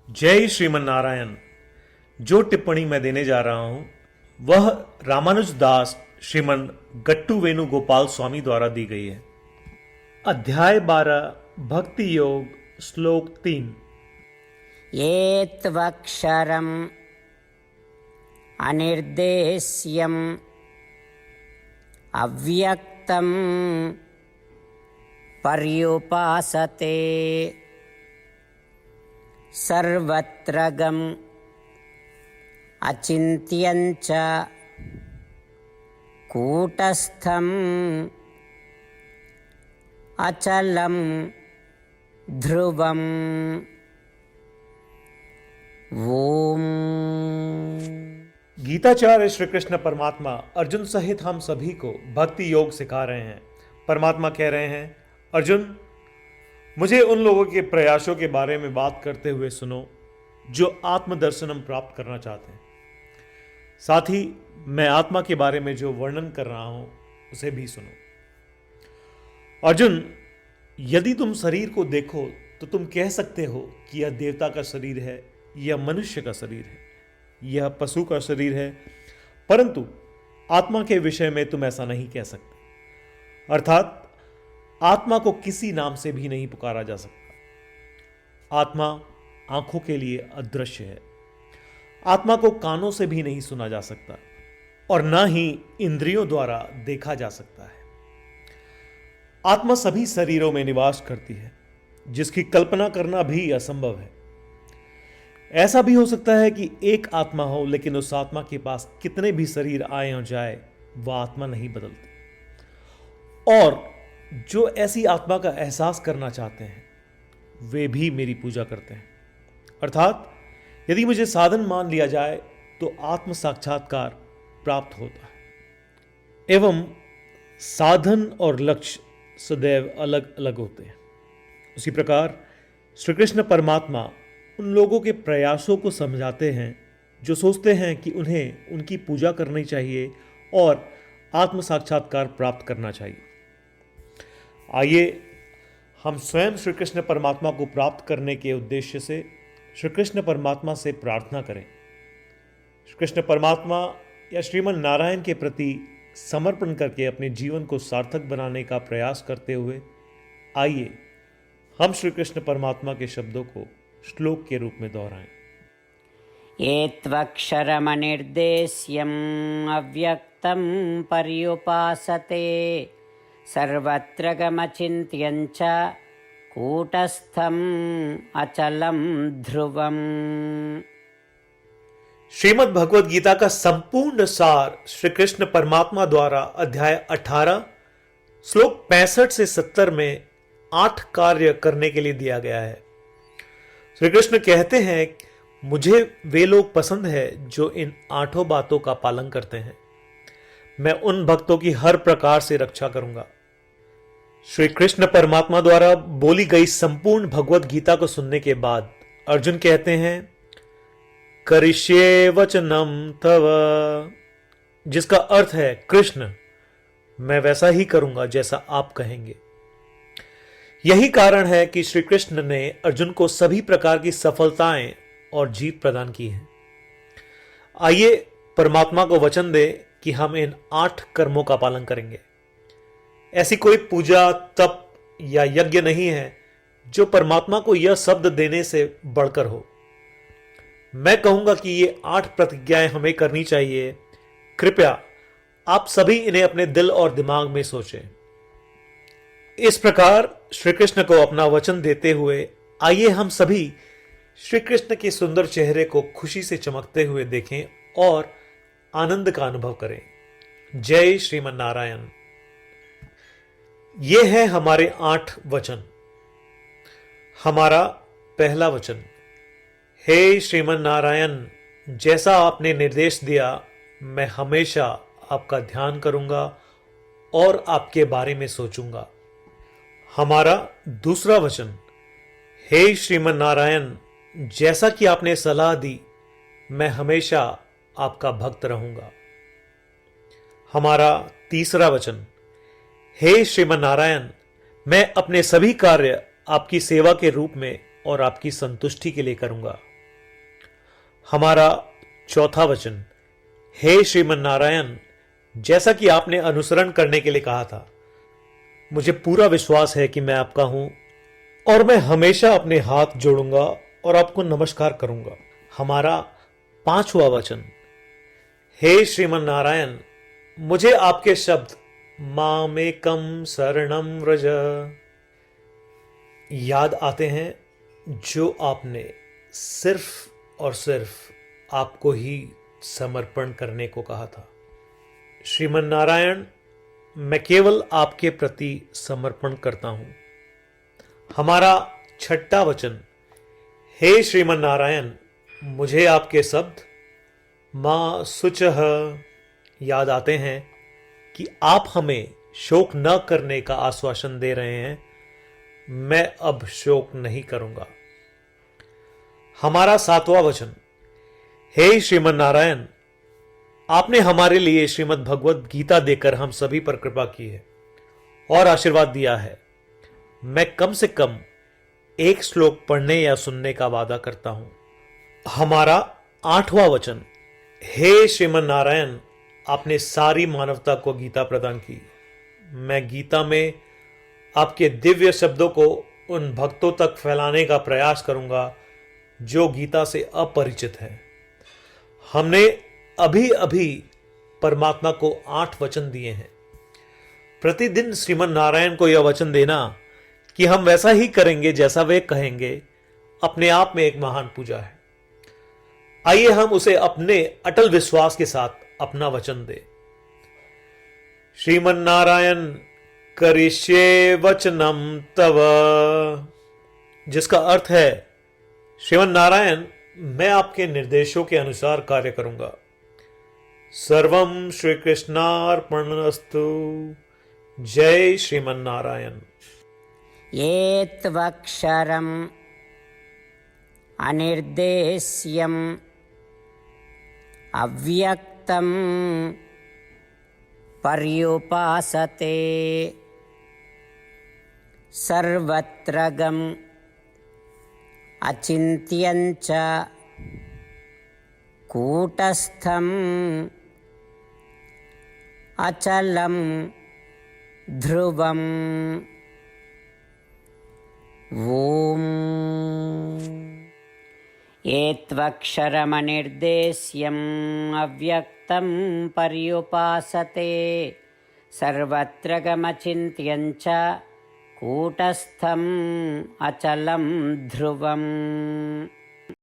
जय श्रीमन नारायण। जो टिप्पणी मैं देने जा रहा हूं वह रामानुज दास श्रीमन गट्टू वेणुगोपाल स्वामी द्वारा दी गई है। अध्याय 12 भक्ति योग श्लोक 3। ये त्वक्षरम् अनिर्देश्यम् अव्यक्तं पर्युपासते सर्वत्रगम् अचिन्त्यञ्च कूटस्थम् अचलं ध्रुवम्। ओम। गीताचार्य श्री कृष्ण परमात्मा अर्जुन सहित हम सभी को भक्ति योग सिखा रहे हैं। परमात्मा कह रहे हैं, अर्जुन मुझे उन लोगों के प्रयासों के बारे में बात करते हुए सुनो जो आत्मदर्शनम प्राप्त करना चाहते हैं। साथ ही मैं आत्मा के बारे में जो वर्णन कर रहा हूं उसे भी सुनो। अर्जुन, यदि तुम शरीर को देखो तो तुम कह सकते हो कि यह देवता का शरीर है, यह मनुष्य का शरीर है, यह पशु का शरीर है, परंतु आत्मा के विषय में तुम ऐसा नहीं कह सकते। अर्थात आत्मा को किसी नाम से भी नहीं पुकारा जा सकता। आत्मा आंखों के लिए अदृश्य है, आत्मा को कानों से भी नहीं सुना जा सकता और ना ही इंद्रियों द्वारा देखा जा सकता है। आत्मा सभी शरीरों में निवास करती है, जिसकी कल्पना करना भी असंभव है। ऐसा भी हो सकता है कि एक आत्मा हो, लेकिन उस आत्मा के पास कितने भी शरीर आए और जाए वह आत्मा नहीं बदलती। और जो ऐसी आत्मा का एहसास करना चाहते हैं वे भी मेरी पूजा करते हैं। अर्थात यदि मुझे साधन मान लिया जाए तो आत्म साक्षात्कार प्राप्त होता है। एवं साधन और लक्ष्य सदैव अलग अलग होते हैं। उसी प्रकार श्री कृष्ण परमात्मा उन लोगों के प्रयासों को समझाते हैं जो सोचते हैं कि उन्हें उनकी पूजा करनी चाहिए और आत्म साक्षात्कार प्राप्त करना चाहिए। आइए हम स्वयं श्री कृष्ण परमात्मा को प्राप्त करने के उद्देश्य से श्री कृष्ण परमात्मा से प्रार्थना करें। श्री कृष्ण परमात्मा या श्रीमन नारायण के प्रति समर्पण करके अपने जीवन को सार्थक बनाने का प्रयास करते हुए आइए हम श्री कृष्ण परमात्मा के शब्दों को श्लोक के रूप में दोहराएं। ये त्वक्षरमनिर्देश्यम् अव्यक्तं पर्युपासते सर्वत्र गमचिन्त्यञ्च कूटस्थम् अचलं ध्रुवम्। श्रीमद् भगवद गीता का संपूर्ण सार श्री कृष्ण परमात्मा द्वारा अध्याय 18 श्लोक 65 से 70 में 8 कार्य करने के लिए दिया गया है। श्री कृष्ण कहते हैं, मुझे वे लोग पसंद है जो इन 8 बातों का पालन करते हैं। मैं उन भक्तों की हर प्रकार से रक्षा करूंगा। श्री कृष्ण परमात्मा द्वारा बोली गई संपूर्ण भगवद गीता को सुनने के बाद अर्जुन कहते हैं, करिष्ये वचनम तव, जिसका अर्थ है कृष्ण मैं वैसा ही करूंगा जैसा आप कहेंगे। यही कारण है कि श्री कृष्ण ने अर्जुन को सभी प्रकार की सफलताएं और जीत प्रदान की है। आइए परमात्मा को वचन दे कि हम इन 8 कर्मों का पालन करेंगे। ऐसी कोई पूजा, तप या यज्ञ नहीं है जो परमात्मा को यह शब्द देने से बढ़कर हो। मैं कहूंगा कि ये 8 प्रतिज्ञाएं हमें करनी चाहिए। कृपया आप सभी इन्हें अपने दिल और दिमाग में सोचें। इस प्रकार श्री कृष्ण को अपना वचन देते हुए आइए हम सभी श्री कृष्ण के सुंदर चेहरे को खुशी से चमकते हुए देखें और आनंद का अनुभव करें। जय श्रीमन नारायण। ये है हमारे 8 वचन। हमारा पहला वचन, हे श्रीमन नारायण, जैसा आपने निर्देश दिया मैं हमेशा आपका ध्यान करूंगा और आपके बारे में सोचूंगा। हमारा दूसरा वचन, हे श्रीमन नारायण, जैसा कि आपने सलाह दी मैं हमेशा आपका भक्त रहूंगा। हमारा तीसरा वचन, हे श्रीमन नारायण, मैं अपने सभी कार्य आपकी सेवा के रूप में और आपकी संतुष्टि के लिए करूंगा। हमारा चौथा वचन, हे श्रीमन नारायण, जैसा कि आपने अनुसरण करने के लिए कहा था, मुझे पूरा विश्वास है कि मैं आपका हूं और मैं हमेशा अपने हाथ जोड़ूंगा और आपको नमस्कार करूंगा। हमारा पांचवा वचन, हे श्रीमन नारायण, मुझे आपके शब्द मामेकम शरणम व्रज याद आते हैं, जो आपने सिर्फ और सिर्फ आपको ही समर्पण करने को कहा था। श्रीमन नारायण, मैं केवल आपके प्रति समर्पण करता हूं। हमारा छठा वचन, हे श्रीमन नारायण, मुझे आपके शब्द मां शुचः याद आते हैं कि आप हमें शोक न करने का आश्वासन दे रहे हैं। मैं अब शोक नहीं करूंगा। हमारा सातवां वचन, हे श्रीमन नारायण, आपने हमारे लिए श्रीमद् भगवद गीता देकर हम सभी पर कृपा की है और आशीर्वाद दिया है। मैं कम से कम एक श्लोक पढ़ने या सुनने का वादा करता हूं। हमारा आठवां वचन, हे श्रीमन नारायण, आपने सारी मानवता को गीता प्रदान की। मैं गीता में आपके दिव्य शब्दों को उन भक्तों तक फैलाने का प्रयास करूंगा जो गीता से अपरिचित हैं। हमने अभी अभी परमात्मा को 8 वचन दिए हैं। प्रतिदिन श्रीमन नारायण को यह वचन देना कि हम वैसा ही करेंगे जैसा वे कहेंगे, अपने आप में एक महान पूजा है। आइए हम उसे अपने अटल विश्वास के साथ अपना वचन दें। श्रीमन नारायण करिष्ये वचनम तव, जिसका अर्थ है, श्रीमन नारायण, मैं आपके निर्देशों के अनुसार कार्य करूंगा। सर्वम श्री कृष्णार्पणमस्तु। जय श्रीमन नारायण। ये त्वक्षरम् अनिर्देश्यम् अव्यक्तं पर्युपासते सर्वत्र गम् अचिन्त्यं च कूटस्थं अचलं ध्रुवम्। ॐ ये त्वक्षरमनिर्देश्यम् अव्यक्तं पर्युपासते सर्वत्र गमचिन्त्यं च कूटस्थं अचलं ध्रुवम्।